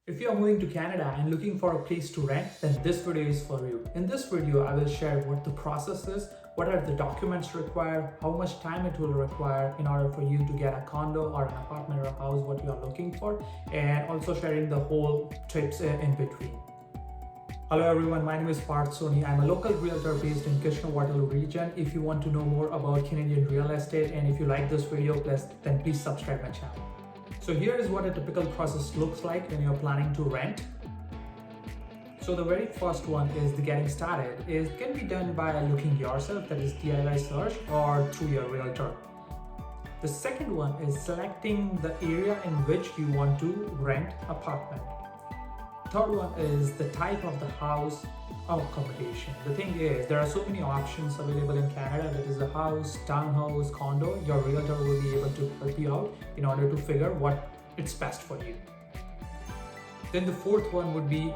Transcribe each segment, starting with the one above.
If you are moving to Canada and looking for a place to rent, then this video is for you. In this video, I will share what the process is, what are the documents required, how much time it will require in order for you to get a condo or an apartment or a house, what you are looking for, and also sharing the whole tips in between. Hello everyone, my name is Parth Soni. I'm a local realtor based in Kitchener-Waterloo region. If you want to know more about Canadian real estate and if you like this video, then please subscribe my channel. So here is what a typical process looks like when you're planning to rent. So the very first one is the getting started. It can be done by looking yourself, that is DIY search, or through your realtor. The second one is selecting the area in which you want to rent apartment. Third one is the type of the house or accommodation. The thing is, there are so many options available in Canada. That is a house, townhouse, condo. Your realtor will be able to help you out in order to figure what it's best for you. Then the fourth one would be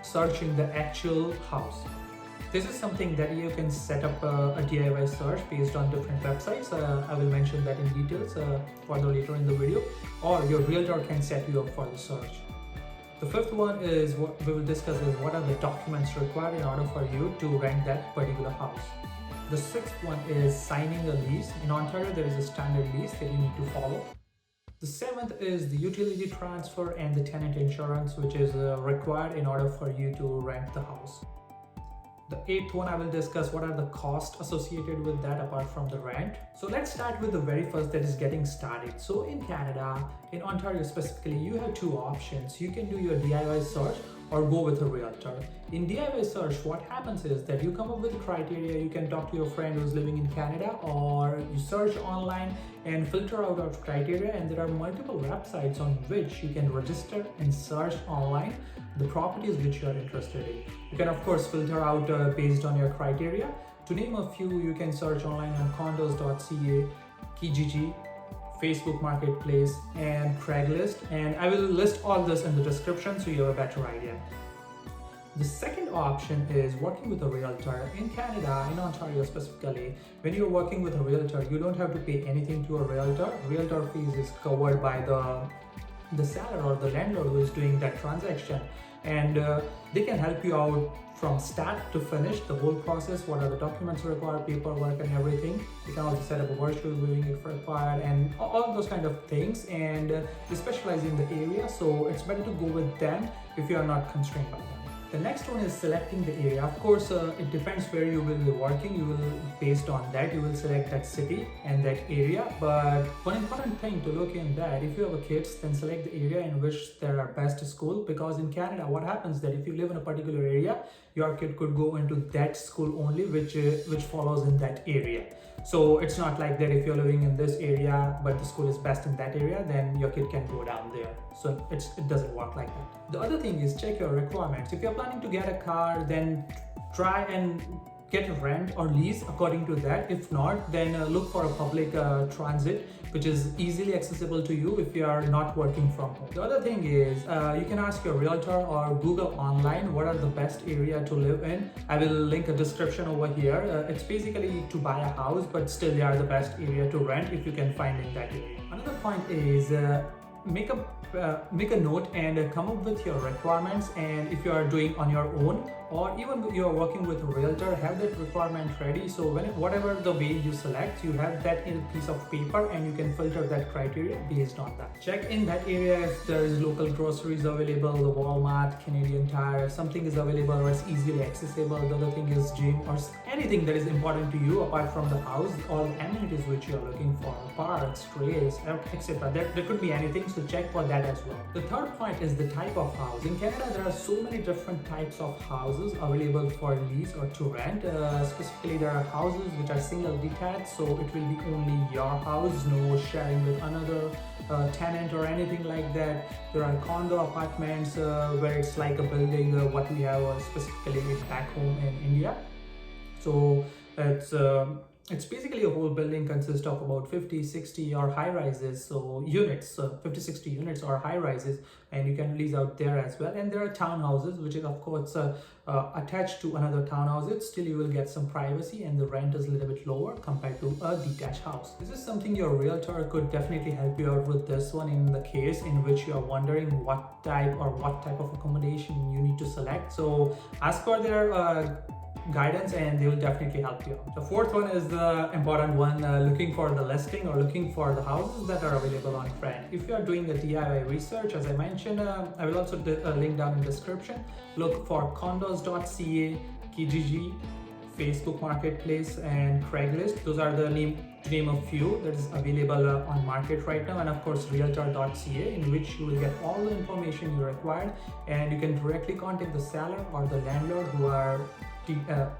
searching the actual house. This is something that you can set up a DIY search based on different websites. I will mention that in details further later in the video, or your realtor can set you up for the search. The fifth one is what we will discuss is what are the documents required in order for you to rent that particular house. The sixth one is signing a lease. In Ontario, there is a standard lease that you need to follow. The seventh is the utility transfer and the tenant insurance, which is required in order for you to rent the house. The eighth one, I will discuss what are the costs associated with that apart from the rent. So let's start with the very first, that is getting started. So in Canada, in Ontario specifically, you have two options. You can do your DIY search or go with a realtor. In DIY search, what happens is that you come up with a criteria. You can talk to your friend who's living in Canada, or you search online and filter out our criteria, and there are multiple websites on which you can register and search online the properties which you are interested in. You can of course filter out based on your criteria. To name a few, you can search online on condos.ca, Kijiji, Facebook Marketplace, and Craigslist, and I will list all this in the description so you have a better idea. The second option is working with a realtor. In Canada, in Ontario specifically, when you're working with a realtor, you don't have to pay anything to a realtor. Realtor fees is covered by the seller or the landlord who is doing that transaction, and they can help you out from start to finish, the whole process, what are the documents required, paperwork and everything. You can also set up a virtual viewing if required, and all those kind of things, and they specialize in the area, so it's better to go with them if you are not constrained by them. The next one is selecting the area. Of course, it depends where you will be working. You will, based on that, you will select that city and that area. But one important thing to look in that, if you have a kids, then select the area in which there are best school. Because in Canada, what happens that if you live in a particular area, your kid could go into that school only, which follows in that area. So it's not like that if you're living in this area but the school is best in that area, then your kid can go down there. So it doesn't work like that. The other thing is check your requirements. If you're planning to get a car, then try and get a rent or lease according to that. If not, then look for a public transit which is easily accessible to you if you are not working from home. The other thing is you can ask your realtor or Google online what are the best area to live in. I will link a description over here. It's basically to buy a house, but still they are the best area to rent if you can find in that area. Another point is make a note and come up with your requirements, and if you are doing on your own or even you are working with a realtor, have that requirement ready, so whatever the way you select, you have that in a piece of paper and you can filter that criteria based on that. Check in that area if there is local groceries available, the Walmart, Canadian Tire, something is available or it's easily accessible. The other thing is gym or anything that is important to you apart from the house, or amenities which you are looking for, parks, trails, etc. There could be anything, so check for that as well. The third point is the type of house. In Canada, there are so many different types of houses available for lease or to rent. Specifically, there are houses which are single detached, so it will be only your house, no sharing with another tenant or anything like that. There are condo apartments where it's like a building, what we have specifically back home in India. So it's it's basically a whole building consists of about 50, 60 or high rises, so units, so 50, 60 units or high rises, and you can lease out there as well. And there are townhouses, which is of course attached to another townhouses. Still, you will get some privacy, and the rent is a little bit lower compared to a detached house. This is something your realtor could definitely help you out with this one in the case in which you are wondering what type of accommodation you need to select. So ask for their guidance and they will definitely help you out. The fourth one is the important one, looking for the listing or looking for the houses that are available on Trend. If you are doing the DIY research, as I mentioned, I will also link down in the description. Look for condos.ca, Kijiji, Facebook Marketplace and Craigslist. Those are the to name a few that is available on market right now, and of course realtor.ca, in which you will get all the information you require, and you can directly contact the seller or the landlord who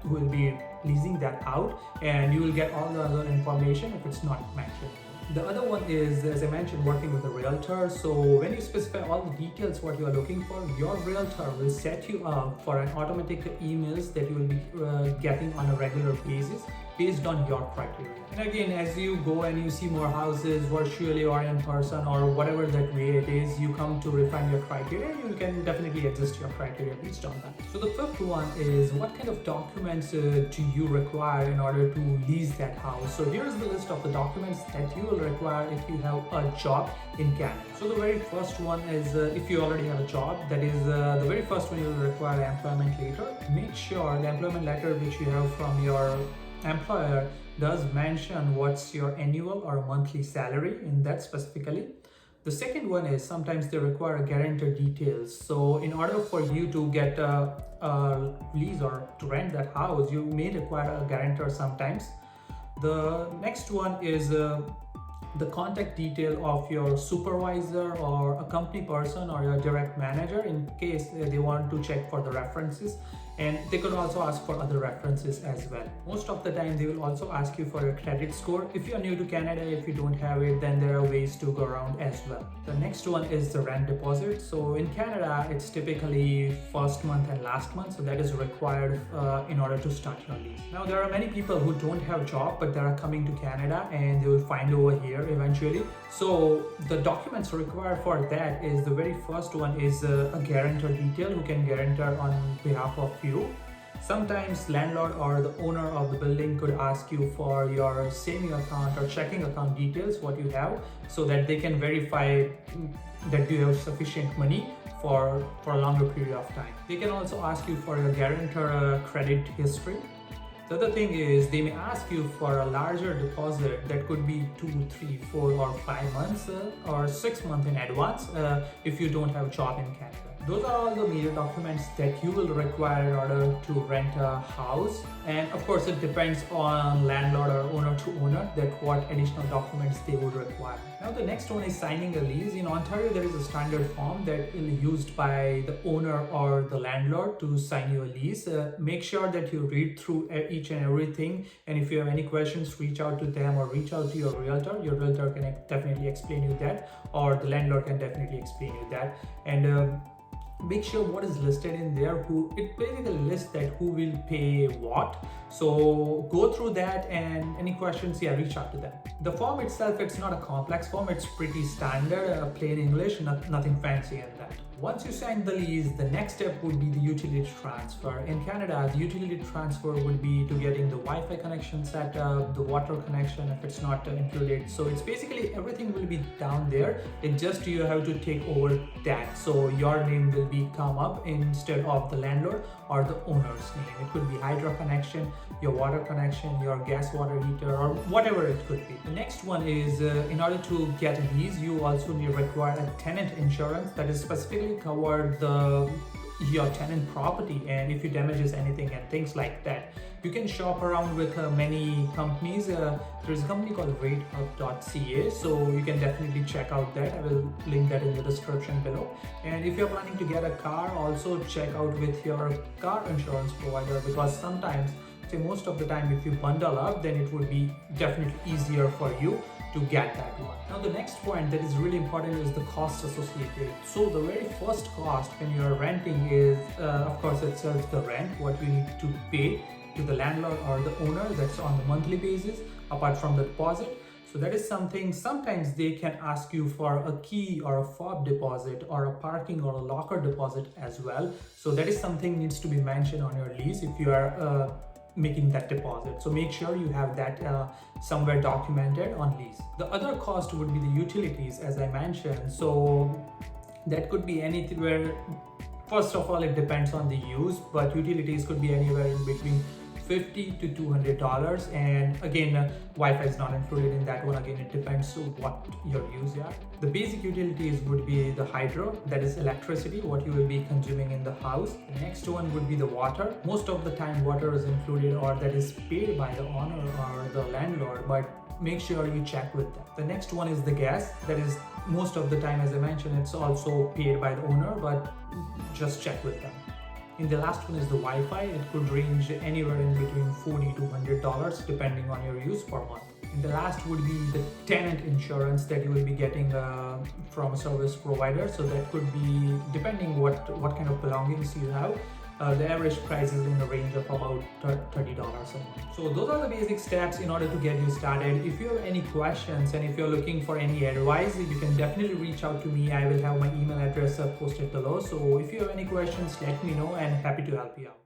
will be leasing that out, and you will get all the other information if it's not mentioned. The other one is, as I mentioned, working with a realtor. So when you specify all the details what you are looking for, your realtor will set you up for an automatic emails that you will be getting on a regular basis based on your criteria. And again, as you go and you see more houses virtually or in person or whatever that way it is, you come to refine your criteria, you can definitely adjust your criteria based on that. So the fifth one is, what kind of documents do you require in order to lease that house? So here's the list of the documents that you will require if you have a job in Canada. So the very first one is, if you already have a job, that is the very first one you will require employment letter. Make sure the employment letter which you have from your employer does mention what's your annual or monthly salary in that specifically. The second one is, sometimes they require a guarantor details. So in order for you to get a lease or to rent that house, you may require a guarantor sometimes. The next one is the contact detail of your supervisor or a company person or your direct manager in case they want to check for the references, and they could also ask for other references as well. Most of the time they will also ask you for your credit score. If you're new to Canada, if you don't have it, then there are ways to go around as well. The next one is the rent deposit. So in Canada, it's typically first month and last month, so that is required in order to start your lease. Now there are many people who don't have a job but they are coming to Canada and they will find over here eventually. So the documents required for that is, the very first one is a guarantor detail who can guarantor on behalf of you. Sometimes landlord or the owner of the building could ask you for your saving account or checking account details, what you have, so that they can verify that you have sufficient money for a longer period of time. They can also ask you for your guarantor credit history. The other thing is, they may ask you for a larger deposit that could be 2, 3, 4 or 5 months or 6 months in advance if you don't have a job in Canada. Those are all the major documents that you will require in order to rent a house, and of course it depends on landlord or owner to owner that what additional documents they would require. Now the next one is signing a lease. In Ontario there is a standard form that is used by the owner or the landlord to sign you a lease. Make sure that you read through each and everything, and if you have any questions, reach out to them or reach out to your realtor. Your realtor can definitely explain you that, or the landlord can definitely explain you that. And make sure what is listed in there, it basically lists that who will pay what. So go through that, and any questions, reach out to them. The form itself, it's not a complex form, it's pretty standard, plain English, nothing fancy in that. Once you sign the lease, the next step would be the utility transfer. In Canada, the utility transfer would be to getting the Wi-Fi connection set up, the water connection if it's not included. So it's basically everything will be down there. It's just you have to take over that. So your name will come up instead of the landlord or the owner's name. It could be hydro connection, your water connection, your gas water heater, or whatever it could be. The next one is, in order to get a lease, you also require a tenant insurance that is specifically cover your tenant property, and if you damages anything and things like that. You can shop around with many companies. There's a company called ratehub.ca, so you can definitely check out that. I will link that in the description below. And if you're planning to get a car, also check out with your car insurance provider, because sometimes, most of the time, if you bundle up, then it would be definitely easier for you to get that one. Now the next point that is really important is the cost associated. So the very first cost when you are renting is, of course, itself the rent, what you need to pay to the landlord or the owner. That's on the monthly basis, apart from the deposit. So that is something. Sometimes they can ask you for a key or a fob deposit or a parking or a locker deposit as well. So that is something needs to be mentioned on your lease if you are making that deposit. So make sure you have that somewhere documented on lease. The other cost would be the utilities, as I mentioned. So that could be anywhere. First of all, it depends on the use, but utilities could be anywhere in between $50 to $200, and again Wi-Fi is not included in that one. Again, it depends on what your use are. The basic utilities would be the hydro, that is electricity, what you will be consuming in the house. The next one would be the water. Most of the time water is included, or that is paid by the owner or the landlord, but make sure you check with them. The next one is the gas. That is most of the time, as I mentioned, it's also paid by the owner, but just check with them. And the last one is the Wi-Fi. It could range anywhere in between $40 to $100 depending on your use per month. And the last would be the tenant insurance that you will be getting from a service provider. So that could be, depending what kind of belongings you have, the average price is in the range of about $30 a month. So those are the basic steps in order to get you started. If you have any questions and if you're looking for any advice, you can definitely reach out to me. I will have my email address posted below. So if you have any questions, let me know, and happy to help you out.